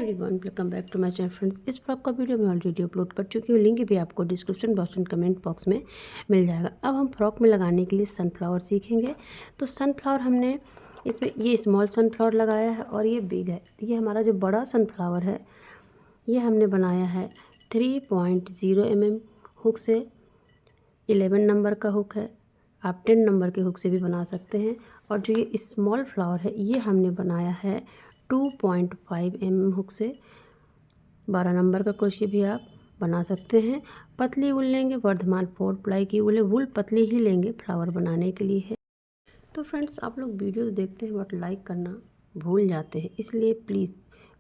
Everyone, welcome back to my channel friends. इस blog का video मैं ऑलरेडी अपलोड कर चुकी हूँ। लिंक भी आपको description box and comment box में मिल जाएगा। अब हम फ्रॉक में लगाने के लिए सनफ्लावर सीखेंगे। तो सनफ्लावर हमने इसमें ये स्मॉल सनफ्लावर लगाया है और ये बिग है। ये हमारा जो बड़ा सनफ्लावर है ये हमने बनाया है 3.0 mm हुक से। 11 नंबर का हुक है, आप 10 नंबर के हुक से भी बना सकते हैं। और जो ये स्मॉल फ्लावर है ये हमने बनाया है 2.5 mm हुक से। 12 नंबर का क्रोशिया भी आप बना सकते हैं। पतली वूल लेंगे, वर्धमान 4 प्लाई की वूल है। वूल पतली ही लेंगे, फ्लावर बनाने के लिए है। तो फ्रेंड्स, आप लोग वीडियो तो देखते हैं बट लाइक करना भूल जाते हैं, इसलिए प्लीज़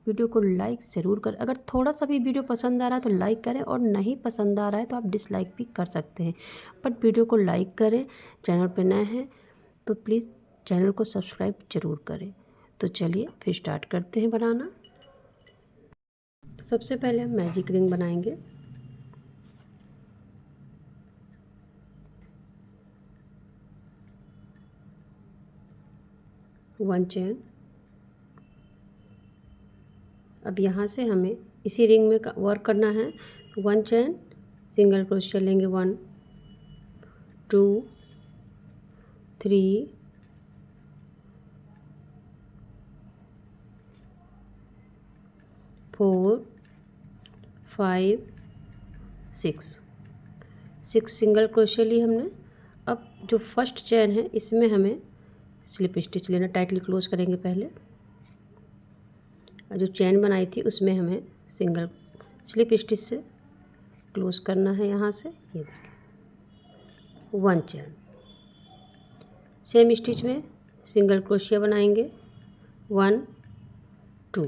वीडियो को लाइक ज़रूर करें। अगर थोड़ा सा भी वीडियो पसंद आ रहा है तो लाइक करें, और नहीं पसंद आ रहा है तो आप डिसलाइक भी कर सकते हैं, बट वीडियो को लाइक करें। चैनल पर नए हैं तो प्लीज़ चैनल को सब्सक्राइब ज़रूर करें। तो चलिए फिर स्टार्ट करते हैं बनाना। सबसे पहले हम मैजिक रिंग बनाएंगे। One chain. अब यहाँ से हमें इसी रिंग में वर्क करना है। वन चेन, सिंगल क्रोशिया लेंगे 1 2 3 4 5 6 सिंगल क्रोशिया लिए हमने। अब जो फर्स्ट चेन है इसमें हमें स्लिप स्टिच लेना, टाइटली क्लोज करेंगे पहले। जो चेन बनाई थी उसमें हमें सिंगल स्लिप स्टिच से क्लोज करना है। यहाँ से ये देखिए 1 चेन, सेम स्टिच में सिंगल क्रोशिया बनाएंगे 1 2।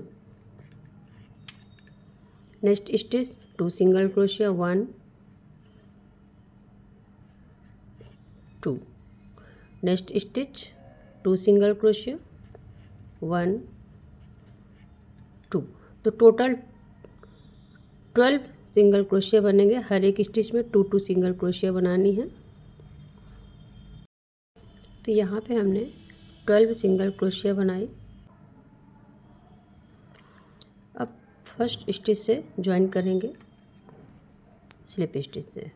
Next stitch 2 single crochet 1 2। Next stitch 2 single crochet 1 2। तो टोटल 12 सिंगल क्रोशिया बनेंगे। हर एक स्टिच में 2 2 सिंगल क्रोशिया बनानी है। तो यहाँ पे हमने 12 सिंगल क्रोशिया बनाई। अब फर्स्ट स्टिच से ज्वाइन करेंगे स्लिप स्टिच से।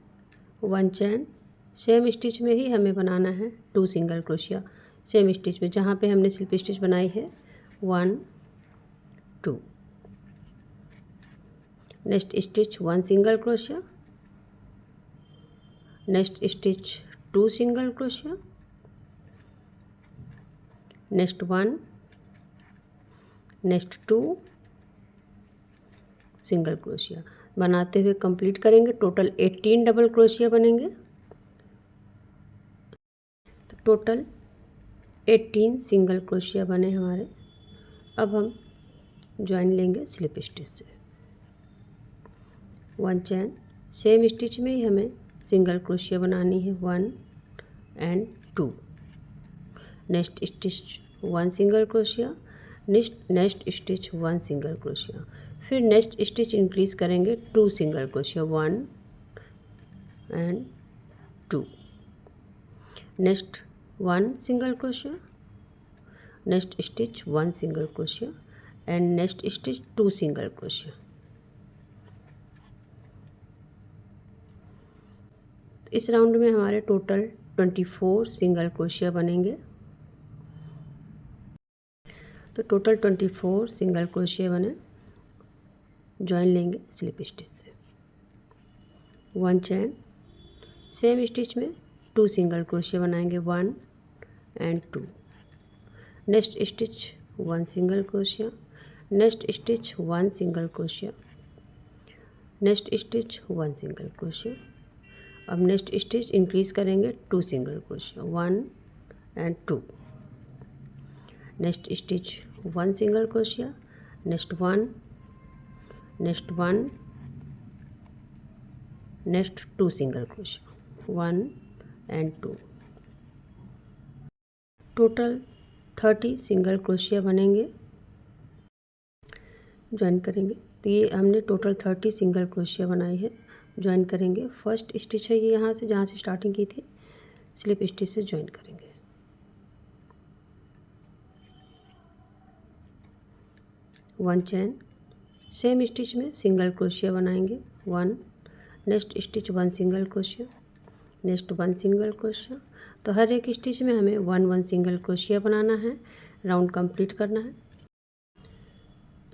1 चेन, सेम स्टिच में ही हमें बनाना है 2 सिंगल क्रोशिया। सेम स्टिच में जहाँ पे हमने स्लिप स्टिच बनाई है 1 2। Next stitch 1 single crochet, next stitch 2 single crochet, next 1, next 2 single crochet. बनाते हुए कंप्लीट करेंगे। टोटल 18 डबल क्रोशिया बनेंगे। तो टोटल 18 सिंगल क्रोशिया बने हमारे। अब हम ज्वाइन लेंगे स्लिप स्टिच से। 1 चेन, सेम स्टिच में ही हमें सिंगल क्रोशिया बनानी है 1 and 2। Next stitch 1 single crochet, next stitch 1 single crochet. फिर नेक्स्ट स्टिच इंक्रीज करेंगे 2 single crochet 1 and 2। Next 1 single crochet, next stitch 1 single crochet and next stitch 2 single crochet. इस round में हमारे total 24 single crochet बनेंगे। तो total 24 single crochet बने। Join लेंगे slip stitch से। 1 चेन, सेम स्टिच में 2 सिंगल क्रोशिया बनाएंगे 1 and 2। Next stitch 1 single crochet, next stitch 1 single crochet, next stitch 1 single crochet. अब नेक्स्ट स्टिच इंक्रीज करेंगे 2 single crochet 1 and 2। Next stitch 1 single crochet, next 1, next 1, next 2 single crochet 1 and 2। Total 30 single crochet बनेंगे। Join करेंगे। तो ये हमने total 30 single crochet बनाई है। Join करेंगे। फर्स्ट स्टिच है ये, यहाँ से जहाँ से स्टार्टिंग की थी स्लिप स्टिच से ज्वाइन करेंगे। 1 चेन, सेम स्टिच में सिंगल क्रोशिया बनाएंगे 1, next stitch 1 single crochet, next 1 single crochet. तो हर एक स्टिच में हमें 1 सिंगल क्रोशिया बनाना है, राउंड कंप्लीट करना है।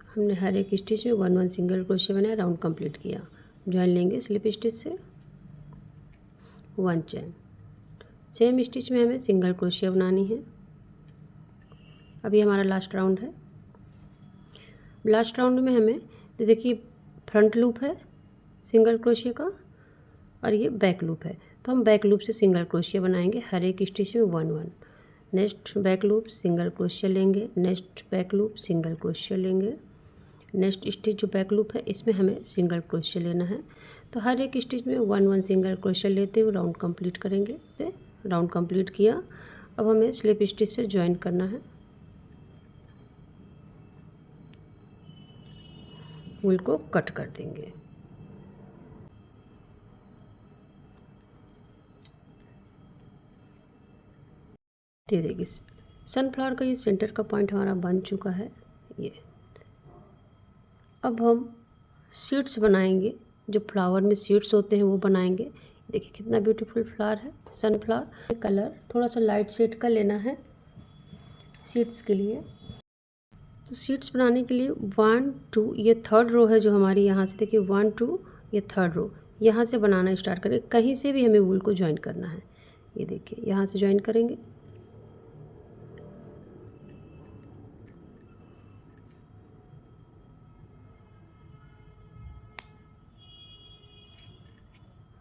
हमने हर एक स्टिच में 1 सिंगल क्रोशिया बनाया, राउंड कंप्लीट किया। ज्वाइन लेंगे स्लिप स्टिच से 1 चेन। सेम स्टिच में हमें सिंगल क्रोशिया बनानी है। अभी हमारा लास्ट राउंड है। लास्ट राउंड में हमें तो देखिए फ्रंट लूप है सिंगल क्रोशिया का और ये बैक लूप है, तो हम बैक लूप से सिंगल क्रोशिया बनाएंगे हर एक स्टिच में 1। Next back loop single crochet लेंगे, next back loop single crochet लेंगे, नेक्स्ट स्टिच जो बैक लूप है इसमें हमें सिंगल क्रोशिया लेना है। तो हर एक स्टिच में 1 सिंगल क्रोशिया लेते हुए राउंड कंप्लीट करेंगे। राउंड कंप्लीट किया, अब हमें स्लिप स्टिच से ज्वाइन करना है। वूल को कट कर देंगे। दे देगी सनफ्लावर का ये सेंटर का पॉइंट हमारा बन चुका है। ये अब हम सीड्स बनाएंगे, जो फ्लावर में सीड्स होते हैं वो बनाएंगे। देखिए कितना ब्यूटीफुल फ्लावर है सनफ्लावर। कलर थोड़ा सा लाइट शेड का लेना है सीड्स के लिए। तो सीड्स बनाने के लिए 1 2 ये थर्ड रो है जो हमारी, यहाँ से देखिए 1 2 ये थर्ड रो, यहाँ से बनाना स्टार्ट करें। कहीं से भी हमें वूल को ज्वाइन करना है। ये देखिए यहाँ से ज्वाइन करेंगे।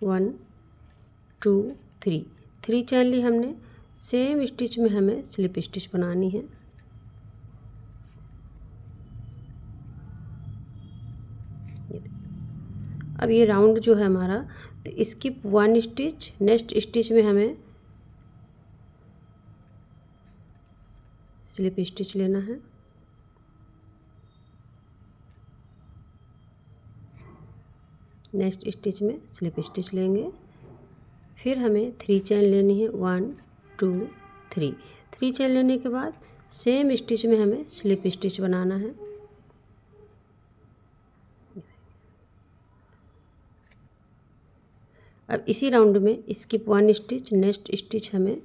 वन टू थ्री चैन ली हमने। सेम स्टिच में हमें स्लिप स्टिच बनानी है। अब ये राउंड जो है हमारा, तो इसकी 1 स्टिच, नेक्स्ट स्टिच में हमें स्लिप स्टिच लेना है। नेक्स्ट स्टिच में स्लिप स्टिच लेंगे। फिर हमें 3 चैन लेनी है 1 2 3 चैन लेने के बाद सेम स्टिच में हमें स्लिप स्टिच बनाना है। अब इसी राउंड में इसकी 1 स्टिच, नेक्स्ट स्टिच हमें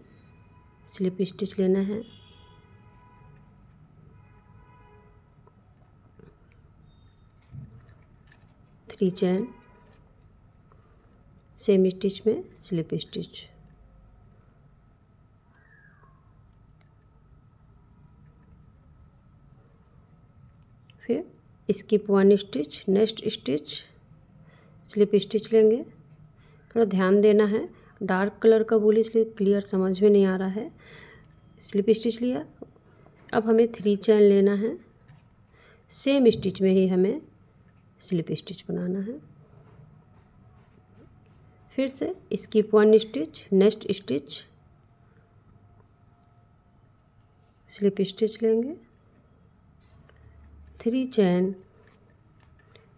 स्लिप स्टिच लेना है। थ्री चैन, सेम स्टिच में स्लिप स्टिच। फिर skip 1 stitch, next stitch slip stitch लेंगे। थोड़ा ध्यान देना है, डार्क कलर का वूल इसलिए क्लियर समझ में नहीं आ रहा है। स्लिप स्टिच लिया। अब हमें 3 चैन लेना है। सेम स्टिच में ही हमें स्लिप स्टिच बनाना है। फिर से skip 1 stitch, next stitch slip stitch लेंगे। 3 चैन,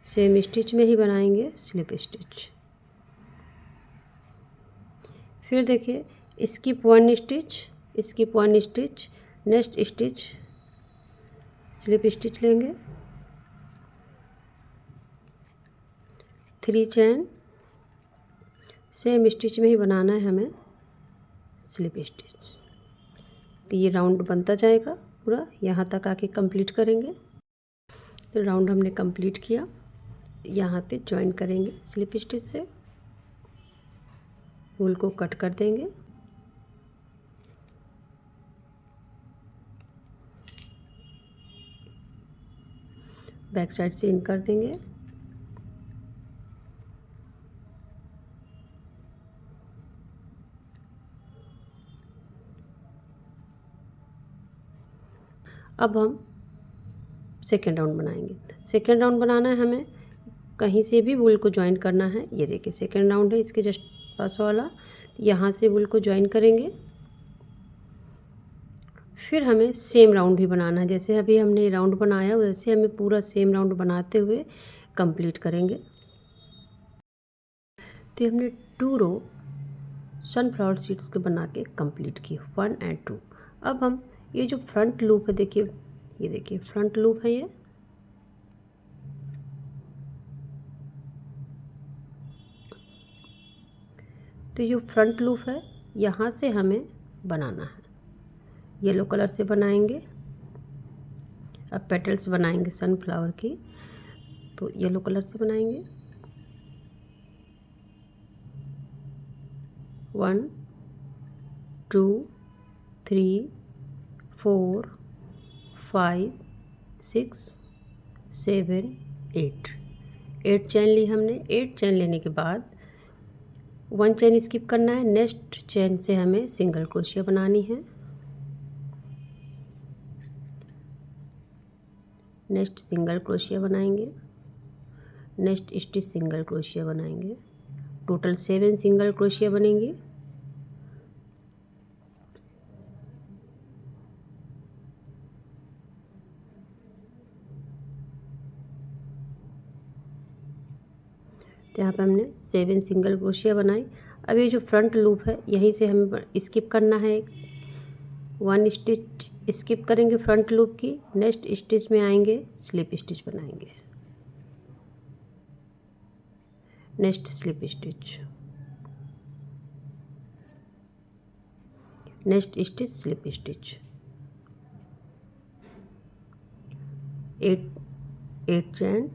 सेम स्टिच में ही बनाएंगे स्लिप स्टिच। फिर देखिए skip 1 stitch, skip 1 stitch, next stitch slip stitch लेंगे। 3 चैन, सेम स्टिच में ही बनाना है हमें स्लिप स्टिच। तो ये राउंड बनता जाएगा पूरा, यहाँ तक आके कंप्लीट करेंगे। तो राउंड हमने कंप्लीट किया। यहाँ पे ज्वाइन करेंगे स्लिप स्टिच से, वूल को कट कर देंगे। बैक साइड से इन कर देंगे। अब हम सेकेंड राउंड बनाएंगे। सेकेंड राउंड बनाना है हमें, कहीं से भी वूल को ज्वाइन करना है। ये देखिए सेकेंड राउंड है, इसके जस्ट पास वाला, यहाँ से वूल को ज्वाइन करेंगे। फिर हमें सेम राउंड ही बनाना है, जैसे अभी हमने राउंड बनाया वैसे हमें पूरा सेम राउंड बनाते हुए कंप्लीट करेंगे। तो हमने 2 रो सनफ्लावर सीड्स के बना के कंप्लीट की 1 और 2। अब हम ये जो फ्रंट लूप है, देखिए ये देखिए फ्रंट लूप है, तो ये फ्रंट लूप है, यहाँ से हमें बनाना है। येलो कलर से बनाएंगे। अब पेटल्स बनाएंगे सनफ्लावर की, तो येलो कलर से बनाएंगे। 1 2 3 4 5 6 7 8 चैन ली हमने। 8 चैन लेने के बाद 1 चैन स्किप करना है। नेक्स्ट चैन से हमें सिंगल क्रोशिया बनानी है। नेक्स्ट सिंगल क्रोशिया बनाएंगे। नेक्स्ट स्टिच सिंगल क्रोशिया बनाएंगे। टोटल 7 सिंगल क्रोशिया बनेंगी। तो यहाँ पे हमने 7 सिंगल क्रोशिया बनाई। अब ये जो फ्रंट लूप है, यहीं से हमें स्किप करना है। 1 स्टिच स्किप करेंगे फ्रंट लूप की। नेक्स्ट स्टिच में आएंगे, स्लिप स्टिच बनाएंगे। Next slip stitch, next stitch slip stitch. 8 चैन,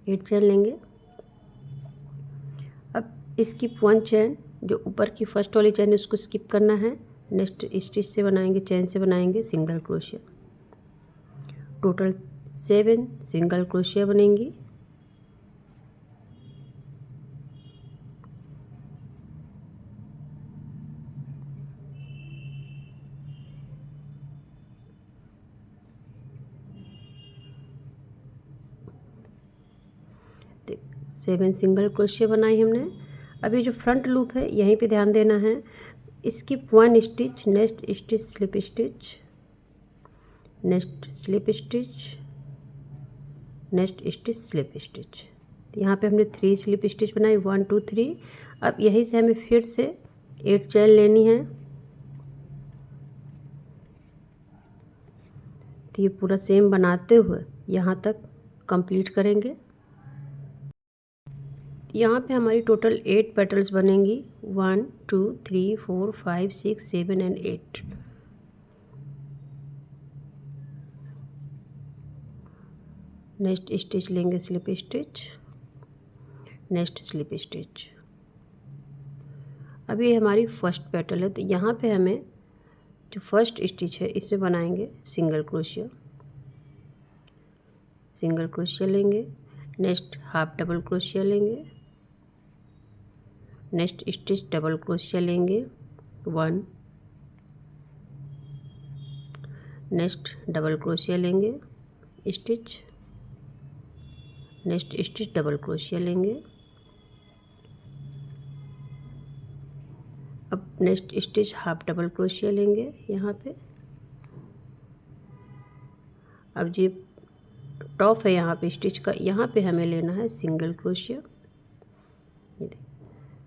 8 चैन लेंगे। अब स्किप 1 चैन, जो ऊपर की फर्स्ट वाली चैन है उसको स्किप करना है। नेक्स्ट स्टिच से बनाएंगे, चैन से बनाएंगे single crochet. Total 7 single crochet बनेंगी। तो 7 सिंगल क्रोशिया बनाई हमने। अभी जो फ्रंट लूप है, यहीं पे ध्यान देना है। Skip 1 stitch, next stitch slip stitch, next slip stitch, next stitch slip stitch. तो यहाँ पे हमने 3 स्लिप स्टिच बनाई, 1 2 3। अब यहीं से हमें फिर से 8 चैन लेनी है। तो ये पूरा सेम बनाते हुए यहाँ तक कंप्लीट करेंगे। यहाँ पे हमारी टोटल 8 पेटल्स बनेंगी। 1 2 3 4 5 6 7 एंड 8। नेक्स्ट स्टिच लेंगे slip stitch, next slip stitch. अब ये हमारी फर्स्ट पेटल है, तो यहाँ पे हमें जो फर्स्ट स्टिच है इसमें बनाएंगे सिंगल क्रोशिया। सिंगल क्रोशिया लेंगे। नेक्स्ट हाफ डबल क्रोशिया लेंगे। नेक्स्ट स्टिच डबल क्रोशिया लेंगे 1। नेक्स्ट डबल क्रोशिया लेंगे stitch. Next stitch double crochet लेंगे। अब next stitch half double crochet लेंगे यहाँ पे। अब ये टॉप है यहाँ पे स्टिच का, यहाँ पे हमें लेना है सिंगल क्रोशिया। ये देखिए,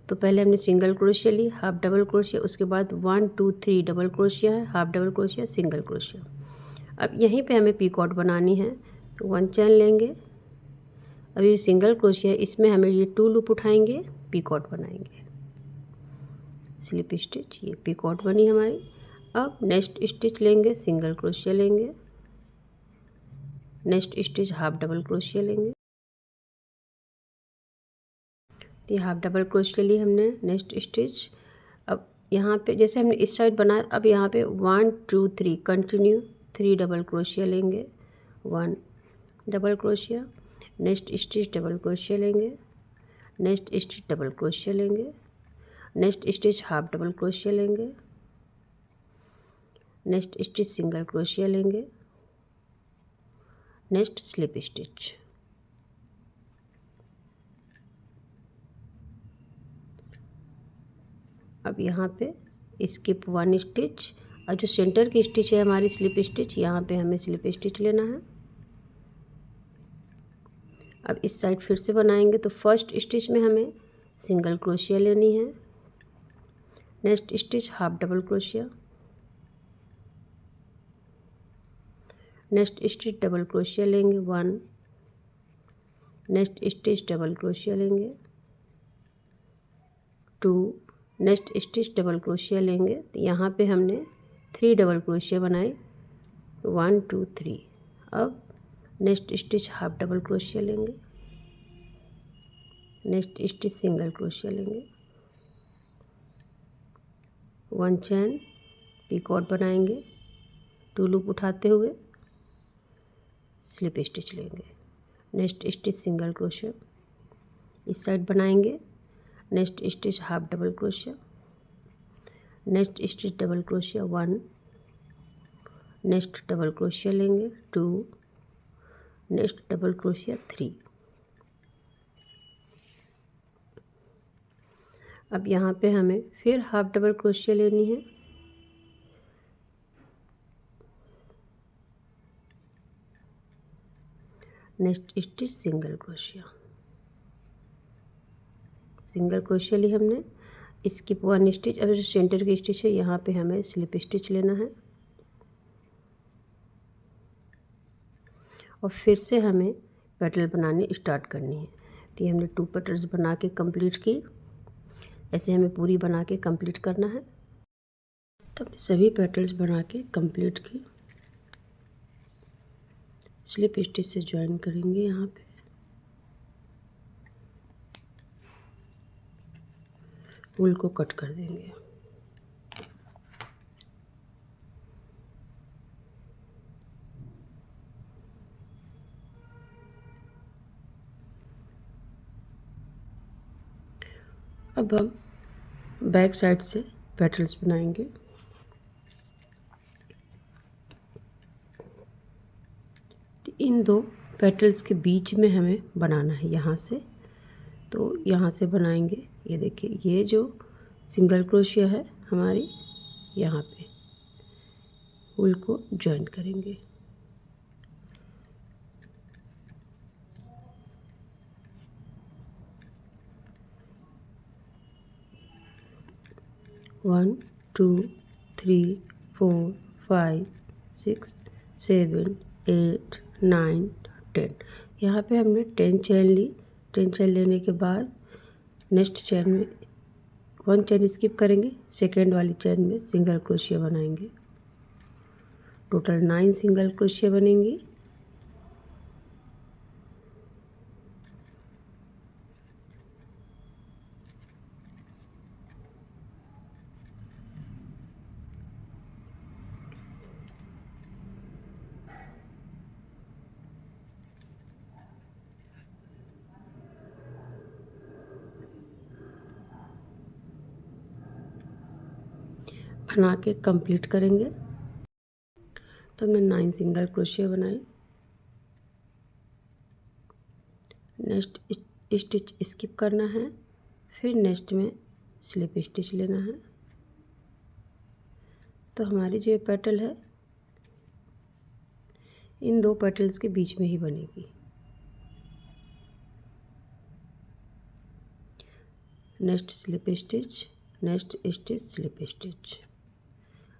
तो पहले हमने सिंगल क्रोशिया ली, हाफ डबल क्रोशिया, उसके बाद 1 2 3 डबल क्रोशिया है, half double crochet, single crochet. अब यहीं पे हमें पीकॉट बनानी है, तो 1 चैन लेंगे। अब ये सिंगल क्रोशिया है, इसमें हमें ये 2 लूप उठाएंगे, पीकॉट बनाएंगे। स्लिप स्टिच, ये पीकॉट बनी हमारी। अब नेक्स्ट स्टिच लेंगे, सिंगल क्रोशिया लेंगे। Next stitch half double crochet लेंगे। तो ये हाफ डबल क्रोशिया ली हमने। नेक्स्ट स्टिच, अब यहाँ पे जैसे हमने इस साइड बनाया, अब यहाँ पे 1 2 3 कंटिन्यू 3 डबल क्रोशिया लेंगे। 1 double crochet, next stitch double crochet लेंगे। नेक्स्ट स्टिच डबल क्रोशिया लेंगे। Next stitch half double crochet लेंगे। नेक्स्ट स्टिच सिंगल क्रोशिया लेंगे। Next slip stitch. अब यहाँ पे स्किप 1 स्टिच, और जो सेंटर की स्टिच है हमारी स्लिप स्टिच, यहाँ पे हमें स्लिप स्टिच लेना है। अब इस साइड फिर से बनाएंगे, तो फर्स्ट स्टिच में हमें सिंगल क्रोशिया लेनी है। Next stitch half double crochet. Next stitch double crochet लेंगे 1। नेक्स्ट स्टिच डबल क्रोशिया लेंगे, 2, नेक्स्ट स्टिच डबल क्रोशिया लेंगे। तो यहाँ पे हमने 3 डबल क्रोशिया बनाए, 1 2 3। अब next stitch half double crochet लेंगे, नेक्स्ट स्टिच सिंगल क्रोशिया लेंगे, 1 चैन पिकॉट बनाएंगे, 2 लूप उठाते हुए स्लिप स्टिच लेंगे, नेक्स्ट स्टिच सिंगल क्रोशिया, इस साइड बनाएंगे, next stitch half double crochet, next stitch double crochet 1, next double crochet लेंगे 2, नेक्स्ट डबल क्रोशिया 3। अब यहाँ पे हमें फिर हाफ डबल क्रोशिया लेनी है, next stitch single crochet, single crochet ली हमने, स्किप 1 स्टिच। अब जो सेंटर की स्टिच है यहाँ पे हमें स्लिप स्टिच लेना है और फिर से हमें पेटल बनाने स्टार्ट करनी है। तो ये हमने 2 पेटल्स बना के कंप्लीट की, ऐसे हमें पूरी बना के कंप्लीट करना है। तो हमने सभी पेटल्स बना के कंप्लीट की, स्लिप स्टिच से ज्वाइन करेंगे, यहाँ पे वूल को कट कर देंगे। अब हम बैक साइड से पेटल्स बनाएंगे। तो इन 2 पेटल्स के बीच में हमें बनाना है यहाँ से, तो यहाँ से बनाएंगे। ये देखिए, ये जो सिंगल क्रोशिया है हमारी, यहाँ पे वूल को ज्वाइन करेंगे। वन 2 3 4 5 6 7 8 9 10। यहाँ पे हमने 10 चैन ली। 10 चैन लेने के बाद नेक्स्ट चैन में 1 चैन स्किप करेंगे, सेकेंड वाली चैन में सिंगल क्रोशिया बनाएंगे। टोटल 9 सिंगल क्रोशिया बनेंगी। बना के कंप्लीट करेंगे। तो मैं 9 सिंगल क्रोशिया बनाई। नेक्स्ट स्टिच स्किप करना है, फिर नेक्स्ट में स्लिप स्टिच लेना है। तो हमारी जो ये पेटल है इन 2 पेटल्स के बीच में ही बनेगी। Next slip stitch, next stitch slip stitch.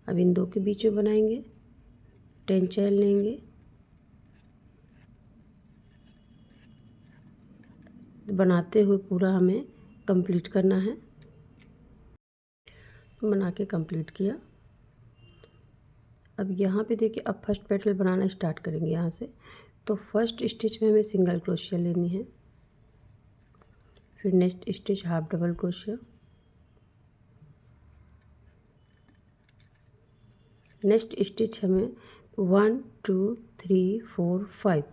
अब इन 2 के बीच में बनाएंगे। 10 चैन लेंगे, तो बनाते हुए पूरा हमें कंप्लीट करना है। बना के कंप्लीट किया। अब यहाँ पे देखिए, अब फर्स्ट पेटल बनाना स्टार्ट करेंगे यहाँ से। तो फर्स्ट स्टिच में हमें सिंगल क्रोशिया लेनी है, फिर next stitch half double crochet, next stitch हमें 1 2 3 4 5,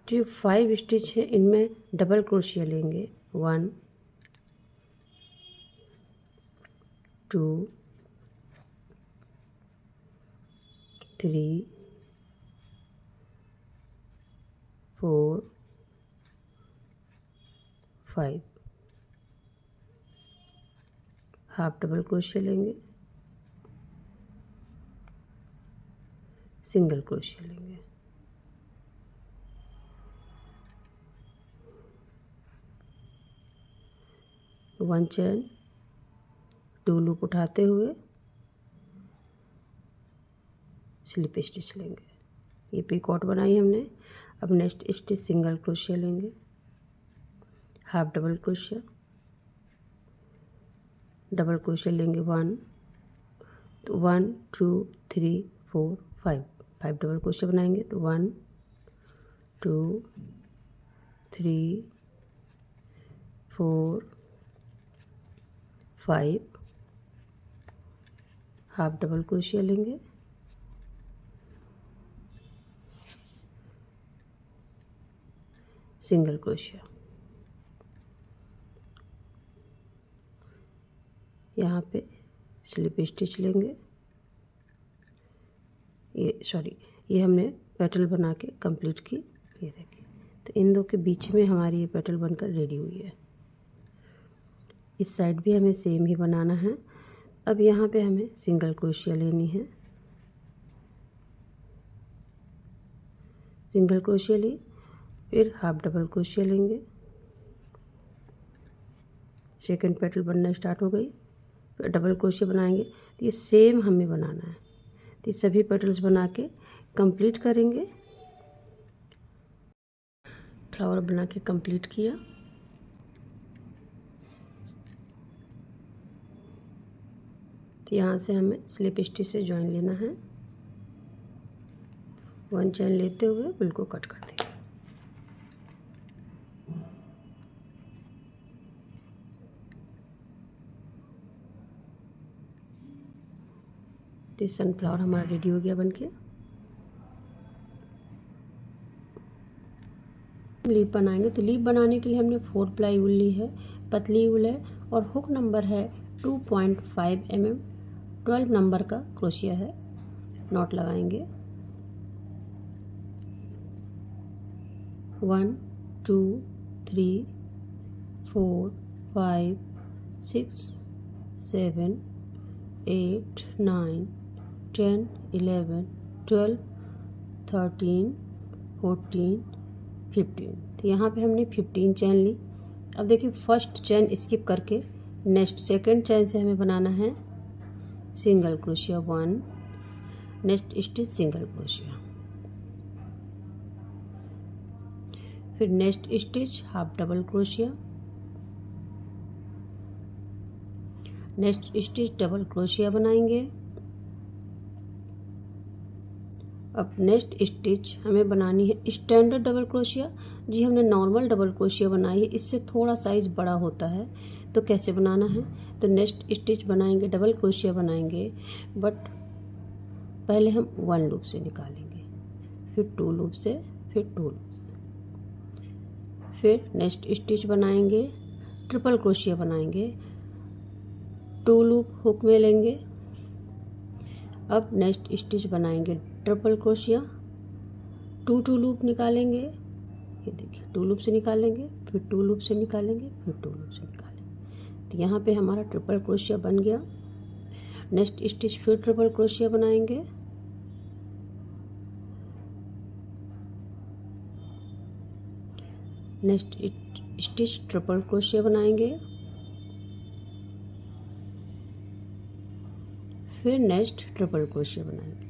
जो 5 स्टिच है इनमें डबल क्रोशिया लेंगे। 1 2 3 4 5, हाफ डबल क्रोशिया लेंगे, सिंगल क्रोशिया लेंगे। वन चैन, 2 लूप उठाते हुए स्लिप स्टिच लेंगे। ये पिकॉट बनाई हमने। अब नेक्स्ट स्टिच सिंगल क्रोशिया लेंगे, half double crochet, double crochet लेंगे 1, तो 1 2 3 4 5, 5 डबल क्रोशिया बनाएंगे तो 1 2 3 4 5, हाफ डबल क्रोशिया लेंगे, सिंगल क्रोशिया, यहाँ पे स्लिप स्टिच लेंगे, ये हमने पेटल बना के कंप्लीट की, ये देखिए। तो इन दो के बीच में हमारी ये पेटल बनकर रेडी हुई है। इस साइड भी हमें सेम ही बनाना है। अब यहाँ पे हमें सिंगल क्रोशिया लेनी है, सिंगल क्रोशिया ली, फिर हाफ डबल क्रोशिया लेंगे, सेकंड पेटल बनना स्टार्ट हो गई, फिर डबल क्रोशिया बनाएंगे। तो ये सेम हमें बनाना है, तो ये सभी पेटल्स बना के कंप्लीट करेंगे। फ्लावर बना के कंप्लीट किया। तो यहाँ से हमें स्लिप स्टिच से जॉइन लेना है, 1 चैन लेते हुए बिल्कुल कट कर देंगे। तो सनफ्लावर हमारा रेडी हो गया बनके। लीफ बनाएंगे, तो लीफ बनाने के लिए हमने 4 प्लाई वूल ली है, पतली वूल है और हुक नंबर है 2.5 mm, 12 नंबर का क्रोशिया है। नॉट लगाएंगे 1 2 3 4 5 6 7 8 9 10 11 12 13 14 15। तो यहाँ पे हमने 15 चैन ली। अब देखिए फर्स्ट चैन स्किप करके नेक्स्ट सेकंड चैन से हमें बनाना है single crochet 1, next stitch single crochet, फिर next stitch half double crochet, next stitch double crochet बनाएंगे। अब नेक्स्ट स्टिच हमें बनानी है स्टैंडर्ड डबल क्रोशिया। जी हमने नॉर्मल डबल क्रोशिया बनाई है, इससे थोड़ा साइज बड़ा होता है। तो कैसे बनाना है, तो नेक्स्ट स्टिच बनाएंगे, डबल क्रोशिया बनाएंगे, बट पहले हम 1 लूप से निकालेंगे, फिर 2 लूप से, फिर 2 लूप से, फिर नेक्स्ट स्टिच बनाएंगे, ट्रिपल क्रोशिया बनाएंगे, 2 लूप हुक में लेंगे। अब नेक्स्ट स्टिच बनाएंगे ट्रिपल क्रोशिया, 2 लूप निकालेंगे, ये देखिए 2 लूप से निकालेंगे, फिर 2 लूप से निकालेंगे, फिर 2 लूप से निकालेंगे। तो यहाँ पे हमारा ट्रिपल क्रोशिया बन गया। नेक्स्ट स्टिच फिर ट्रिपल क्रोशिया बनाएंगे, नेक्स्ट स्टिच ट्रिपल क्रोशिया बनाएंगे, फिर नेक्स्ट ट्रिपल क्रोशिया बनाएंगे।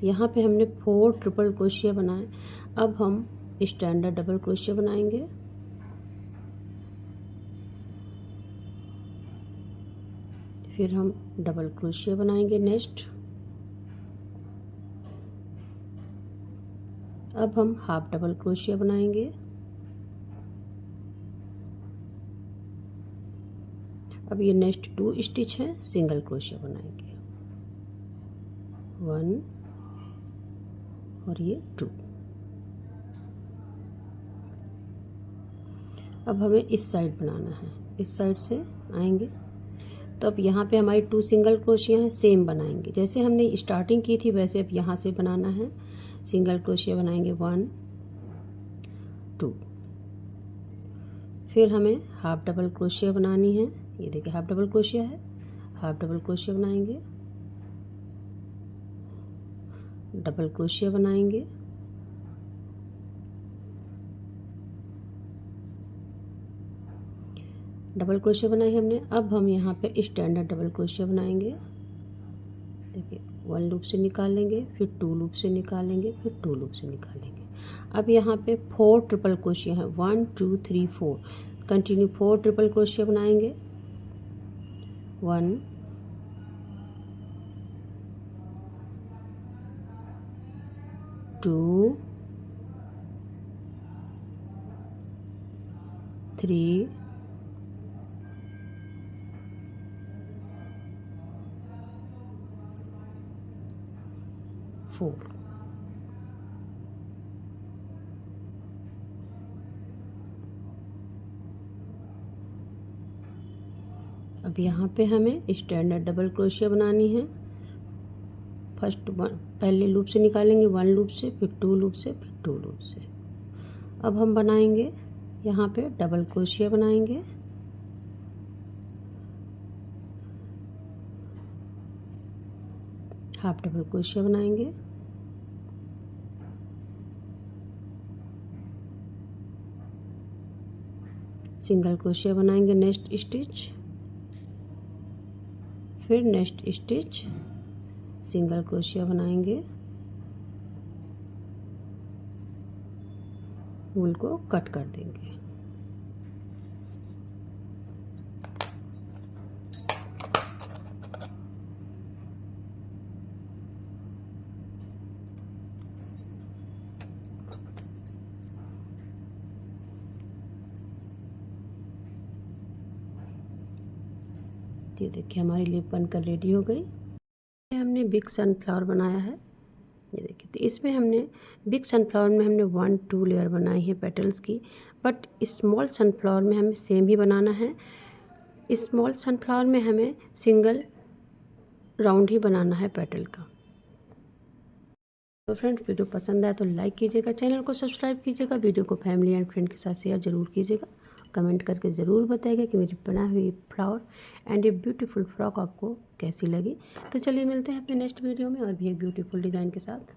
यहाँ पे हमने 4 ट्रिपल क्रोशिया बनाए। अब हम स्टैंडर्ड डबल क्रोशिया बनाएंगे, फिर हम डबल क्रोशिया बनाएंगे नेक्स्ट। अब हम हाफ डबल क्रोशिया बनाएंगे, अब ये नेक्स्ट 2 स्टिच है, सिंगल क्रोशिया बनाएंगे, 1 और ये 2। अब हमें इस साइड बनाना है, इस साइड से आएंगे। तो अब यहाँ पे हमारी 2 सिंगल क्रोशिया हैं, सेम बनाएंगे जैसे हमने स्टार्टिंग की थी वैसे अब यहाँ से बनाना है। सिंगल क्रोशिया बनाएंगे 1 2, फिर हमें हाफ डबल क्रोशिया बनानी है। ये देखिए हाफ डबल क्रोशिया है, हाफ डबल क्रोशिया बनाएंगे, डबल क्रोशिया बनाएंगे, डबल क्रोशिया बनाई हमने। अब हम यहाँ पे स्टैंडर्ड डबल क्रोशिया बनाएंगे। देखिए 1 लूप से निकालेंगे, फिर 2 लूप से निकालेंगे, फिर 2 लूप से निकालेंगे। अब यहाँ पे 4 ट्रिपल क्रोशिया है, 1 2 3 4, कंटिन्यू 4 ट्रिपल क्रोशिया बनाएंगे। 1 2 3 4। अब यहाँ पे हमें स्टैंडर्ड डबल क्रोशिया बनानी है। फर्स्ट पहले लूप से निकालेंगे, 1 लूप से, फिर 2 लूप से, फिर 2 लूप से। अब हम बनाएंगे यहाँ पे डबल क्रोशिया बनाएंगे। हाफ डबल क्रोशिया बनाएंगे। सिंगल क्रोशिया बनाएंगे नेक्स्ट स्टिच, फिर नेक्स्ट स्टिच सिंगल क्रोशिया बनाएंगे, वूल को कट कर देंगे। ये देखिए हमारी लिप बनकर रेडी हो गई। हमने बिग सनफ्लावर बनाया है, ये देखिए। तो इसमें हमने बिग सनफ्लावर में हमने 1 2 लेयर बनाई है पेटल्स की, बट स्मॉल सनफ्लावर में हमें सेम ही बनाना है। स्मॉल सनफ्लावर में हमें सिंगल राउंड ही बनाना है पेटल का। तो फ्रेंड्स वीडियो पसंद आया तो लाइक कीजिएगा, चैनल को सब्सक्राइब कीजिएगा, वीडियो को फैमिली एंड फ्रेंड के साथ शेयर ज़रूर कीजिएगा। कमेंट करके ज़रूर बताइएगा कि मेरी बनाई हुई flower and a beautiful frock आपको कैसी लगी। तो चलिए मिलते हैं अपने नेक्स्ट वीडियो में और भी एक ब्यूटीफुल डिज़ाइन के साथ।